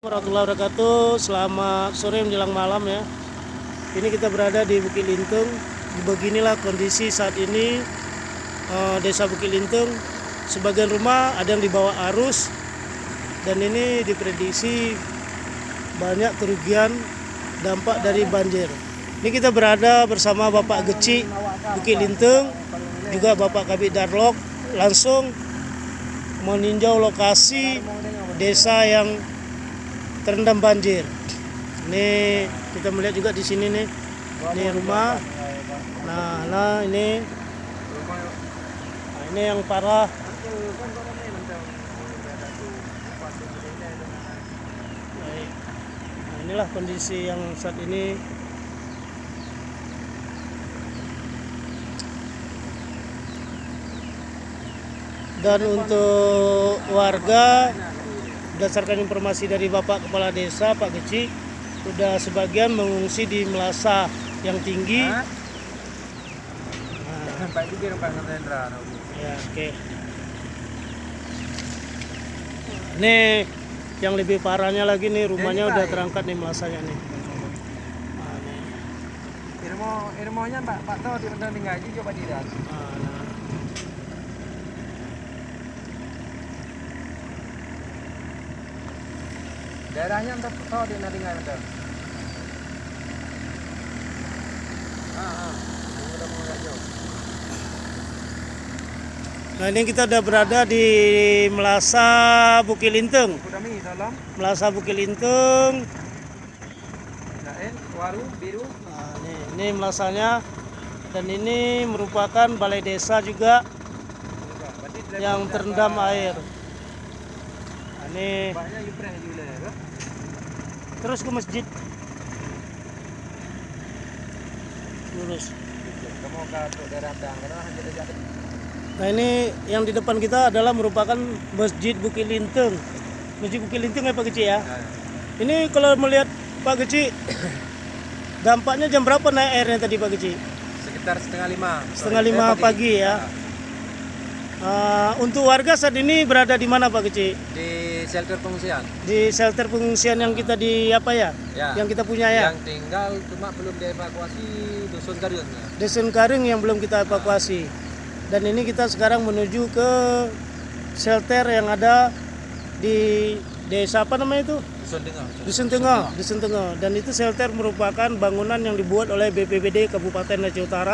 Warahmatullahi wabarakatuh. Selamat sore menjelang malam ya. Ini kita berada di Bukit Lintung. Beginilah kondisi saat ini desa Bukit Lintung. Sebagian rumah ada yang dibawa arus dan ini diprediksi banyak kerugian dampak dari banjir. Ini kita berada bersama Bapak Geci Bukit Lintung, juga Bapak Kabid Darlok, langsung meninjau lokasi desa yang terendam banjir. Ini kita melihat juga di sini nih. Ini rumah. Nah ini yang parah. Nah, inilah kondisi yang saat ini. Dan untuk warga, berdasarkan informasi dari Bapak Kepala Desa, Pak Geci, sudah sebagian mengungsi di Melasa yang tinggi. Ya, oke. Ini yang lebih parahnya lagi nih, rumahnya udah terangkat nih Melasanya nih. Nah, nih. Irmonya Pak tahu di mana tinggal aja coba dilihat. Nah. Daerahnya entah tahu di mana tinggal betul. Nah, ini kita udah berada di Melasa Bukit Lintung. Melasa Bukit Lintung. Waru biru. Nah, ini Melasanya, dan ini merupakan balai desa juga yang terendam air. Nah, ini terus ke masjid. Lurus. Nah, ini yang di depan kita adalah merupakan Masjid Bukit Lintung. Masjid Bukit Lintung ya Pak Geci ya. Ini kalau melihat Pak Geci, dampaknya jam berapa naik airnya tadi Pak Geci? Sekitar setengah lima pagi ya. Untuk warga saat ini berada di mana Pak Geci? Di shelter pengungsian. Di shelter pengungsian yang kita di apa ya? Yang kita punya ya. Yang tinggal cuma belum dievakuasi dusun Karing. Dusun Karing yang belum kita evakuasi. Dan ini kita sekarang menuju ke shelter yang ada di desa apa namanya itu? Dusun Tengah. Dan itu shelter merupakan bangunan yang dibuat oleh BPBD Kabupaten Aceh Utara.